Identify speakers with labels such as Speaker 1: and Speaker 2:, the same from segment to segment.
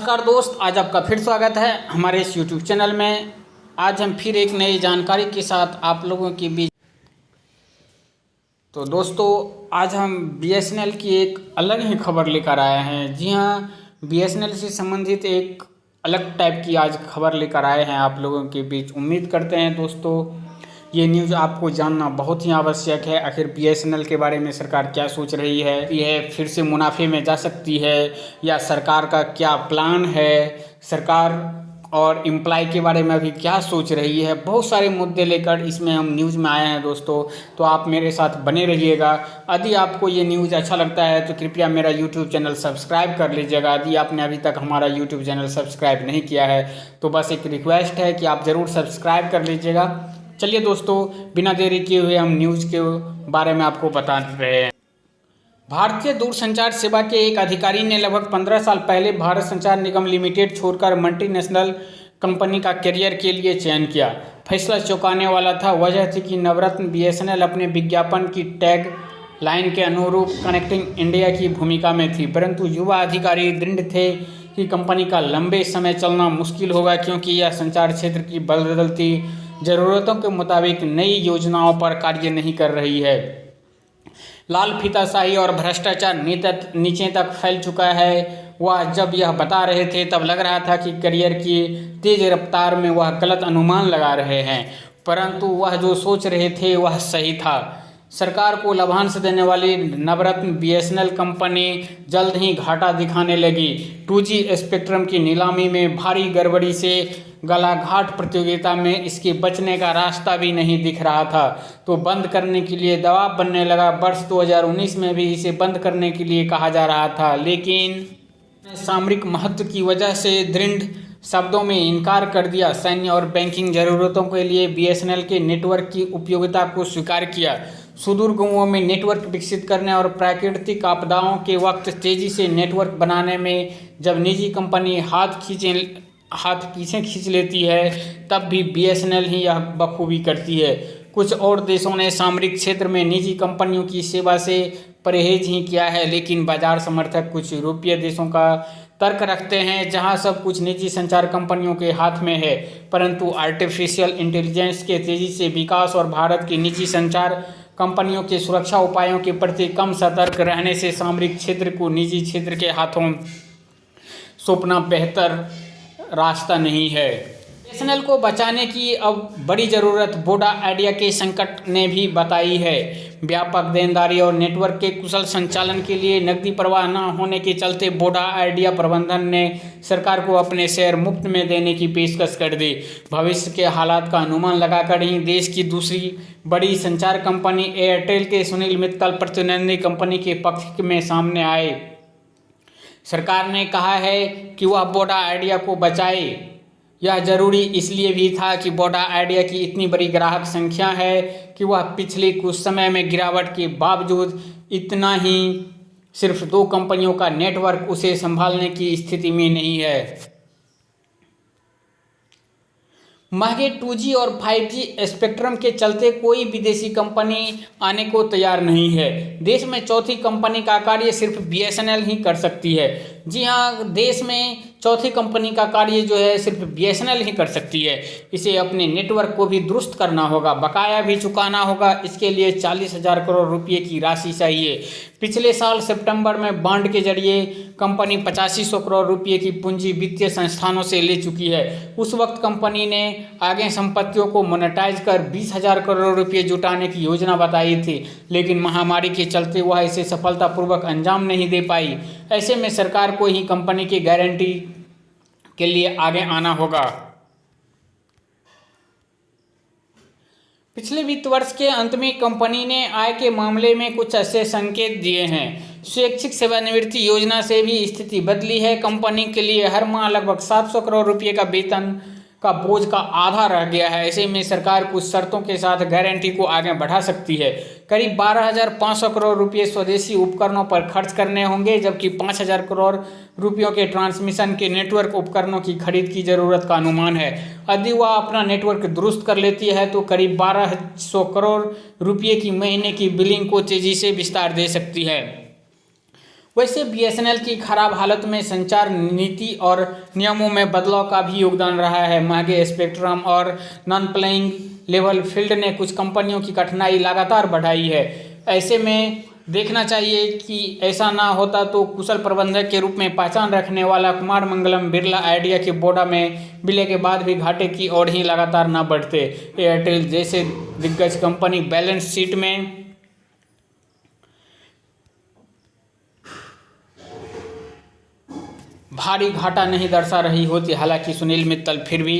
Speaker 1: नमस्कार दोस्त, आज आपका फिर स्वागत है हमारे इस YouTube चैनल में। आज हम फिर एक नई जानकारी के साथ आप लोगों के बीच। तो दोस्तों, आज हम BSNL की एक अलग ही खबर लेकर आए हैं। जी हाँ, BSNL से संबंधित एक अलग टाइप की आज खबर लेकर आए हैं आप लोगों के बीच। उम्मीद करते हैं दोस्तों ये न्यूज़ आपको जानना बहुत ही आवश्यक है। आखिर BSNL के बारे में सरकार क्या सोच रही है, यह फिर से मुनाफे में जा सकती है या सरकार का क्या प्लान है, सरकार और एम्प्लॉय के बारे में अभी क्या सोच रही है। बहुत सारे मुद्दे लेकर इसमें हम न्यूज़ में आए हैं दोस्तों, तो आप मेरे साथ बने रहिएगा। यदि आपको ये न्यूज़ अच्छा लगता है तो कृपया मेरा YouTube चैनल सब्सक्राइब कर लीजिएगा। यदि आपने अभी तक हमारा YouTube चैनल सब्सक्राइब नहीं किया है तो बस एक रिक्वेस्ट है कि आप ज़रूर सब्सक्राइब कर लीजिएगा। चलिए दोस्तों, बिना देरी किए हुए हम न्यूज़ के बारे में आपको बता रहे हैं। भारतीय दूरसंचार सेवा के एक अधिकारी ने लगभग 15 साल पहले भारत संचार निगम लिमिटेड छोड़कर मल्टीनेशनल कंपनी का करियर के लिए चयन किया। फैसला चौंकाने वाला था। वजह थी कि नवरत्न BSNL अपने विज्ञापन की टैग लाइन के अनुरूप कनेक्टिंग इंडिया की भूमिका में थी, परंतु युवा अधिकारी दृढ़ थे कि कंपनी का लंबे समय चलना मुश्किल होगा, क्योंकि यह संचार क्षेत्र की बदलती ज़रूरतों के मुताबिक नई योजनाओं पर कार्य नहीं कर रही है। लाल फीताशाही और भ्रष्टाचार नीचे तक फैल चुका है। वह जब यह बता रहे थे तब लग रहा था कि करियर की तेज रफ्तार में वह गलत अनुमान लगा रहे हैं, परंतु वह जो सोच रहे थे वह सही था। सरकार को लाभांश देने वाली नवरत्न BSNL कंपनी जल्द ही घाटा दिखाने लगी। 2G स्पेक्ट्रम की नीलामी में भारी गड़बड़ी से गलाघाट प्रतियोगिता में इसके बचने का रास्ता भी नहीं दिख रहा था, तो बंद करने के लिए दबाव बनने लगा। वर्ष 2019 में भी इसे बंद करने के लिए कहा जा रहा था, लेकिन सामरिक महत्व की वजह से दृढ़ शब्दों में इनकार कर दिया। सैन्य और बैंकिंग जरूरतों के लिए BSNL के नेटवर्क की उपयोगिता को स्वीकार किया। सुदूर गांवों में नेटवर्क विकसित करने और प्राकृतिक आपदाओं के वक्त तेजी से नेटवर्क बनाने में जब निजी कंपनी हाथ पीछे खींच लेती है, तब भी BSNL ही यह बखूबी करती है। कुछ और देशों ने सामरिक क्षेत्र में निजी कंपनियों की सेवा से परहेज ही किया है, लेकिन बाजार समर्थक कुछ यूरोपीय देशों का तर्क रखते हैं जहां सब कुछ निजी संचार कंपनियों के हाथ में है, परंतु आर्टिफिशियल इंटेलिजेंस के तेजी से विकास और भारत की निजी संचार कंपनियों के सुरक्षा उपायों के प्रति कम सतर्क रहने से सामरिक क्षेत्र को निजी क्षेत्र के हाथों सौंपना बेहतर रास्ता नहीं है। BSNL को बचाने की अब बड़ी ज़रूरत वोडा आइडिया के संकट ने भी बताई है। व्यापक देनदारी और नेटवर्क के कुशल संचालन के लिए नकदी प्रवाह न होने के चलते वोडा आइडिया प्रबंधन ने सरकार को अपने शेयर मुफ्त में देने की पेशकश कर दी। भविष्य के हालात का अनुमान लगाकर ही देश की दूसरी बड़ी संचार कंपनी एयरटेल के सुनील मित्तल प्रतिद्वंदी कंपनी के पक्ष में सामने आए। सरकार ने कहा है कि वह वोडा आइडिया को बचाए। यह जरूरी इसलिए भी था कि वोडा आइडिया की इतनी बड़ी ग्राहक संख्या है कि वह पिछले कुछ समय में गिरावट के बावजूद इतना ही सिर्फ 2 कंपनियों का नेटवर्क उसे संभालने की स्थिति में नहीं है। महंगे 2G और 5G स्पेक्ट्रम के चलते कोई विदेशी कंपनी आने को तैयार नहीं है। देश में चौथी कंपनी का कार्य सिर्फ BSNL ही कर सकती है। जी हाँ, देश में चौथी कंपनी का कार्य जो है सिर्फ BSNL ही कर सकती है। इसे अपने नेटवर्क को भी दुरुस्त करना होगा, बकाया भी चुकाना होगा। इसके लिए 40,000 करोड़ रुपये की राशि चाहिए। पिछले साल सितंबर में बॉन्ड के जरिए कंपनी 8500 करोड़ रुपये की पूंजी वित्तीय संस्थानों से ले चुकी है। उस वक्त कंपनी ने आगे संपत्तियों को मोनेटाइज कर 20,000 करोड़ रुपये जुटाने की योजना बताई थी, लेकिन महामारी के चलते वह इसे सफलतापूर्वक अंजाम नहीं दे पाई। ऐसे में सरकार को ही कंपनी की गारंटी के लिए आगे आना होगा। पिछले वित्त वर्ष के अंत में कंपनी ने आय के मामले में कुछ ऐसे संकेत दिए हैं। स्वैच्छिक सेवानिवृत्ति योजना से भी स्थिति बदली है। कंपनी के लिए हर माह लगभग 700 करोड़ रुपये का वेतन का बोझ का आधा रह गया है। ऐसे में सरकार कुछ शर्तों के साथ गारंटी को आगे बढ़ा सकती है। करीब 12,500 करोड़ रुपये स्वदेशी उपकरणों पर खर्च करने होंगे, जबकि 5,000 करोड़ रुपयों के ट्रांसमिशन के नेटवर्क उपकरणों की खरीद की जरूरत का अनुमान है। यदि वह अपना नेटवर्क दुरुस्त कर लेती है तो करीब 1,200 करोड़ रुपये की महीने की बिलिंग को तेजी से विस्तार दे सकती है। वैसे बीएसएनएल की खराब हालत में संचार नीति और नियमों में बदलाव का भी योगदान रहा है। महंगे स्पेक्ट्रम और नॉन प्लेइंग लेवल फील्ड ने कुछ कंपनियों की कठिनाई लगातार बढ़ाई है। ऐसे में देखना चाहिए कि ऐसा ना होता तो कुशल प्रबंधक के रूप में पहचान रखने वाला कुमार मंगलम बिरला आइडिया के बोर्ड में विलय के बाद भी घाटे की ओर ही लगातार ना बढ़ते। एयरटेल जैसे दिग्गज कंपनी बैलेंस शीट में भारी घाटा नहीं दर्शा रही होती। हालांकि सुनील मित्तल फिर भी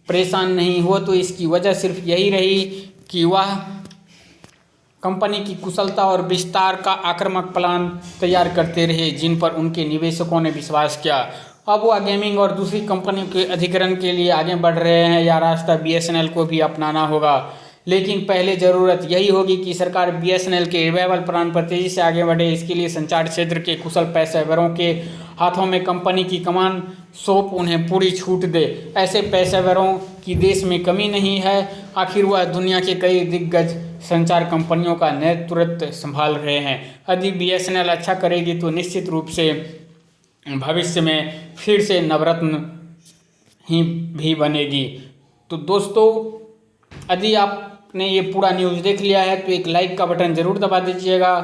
Speaker 1: परेशान नहीं हुआ, तो इसकी वजह सिर्फ यही रही कि वह कंपनी की कुशलता और विस्तार का आक्रामक प्लान तैयार करते रहे, जिन पर उनके निवेशकों ने विश्वास किया। अब वह गेमिंग और दूसरी कंपनियों के अधिग्रहण के लिए आगे बढ़ रहे हैं। यह रास्ता बीएसएनएल को भी अपनाना होगा, लेकिन पहले ज़रूरत यही होगी कि सरकार बीएसएनएल के रिवाइवल प्लान पर तेज़ी से आगे बढ़े। इसके लिए संचार क्षेत्र के कुशल पेशेवरों के हाथों में कंपनी की कमान सौंप उन्हें पूरी छूट दे। ऐसे पेशेवरों की देश में कमी नहीं है। आखिर वह दुनिया के कई दिग्गज संचार कंपनियों का नेतृत्व संभाल रहे हैं। यदि बीएसएनएल अच्छा करेगी तो निश्चित रूप से भविष्य में फिर से नवरत्न ही भी बनेगी। तो दोस्तों, यदि आपने ये पूरा न्यूज़ देख लिया है तो एक लाइक का बटन ज़रूर दबा दीजिएगा।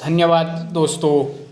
Speaker 1: धन्यवाद दोस्तों।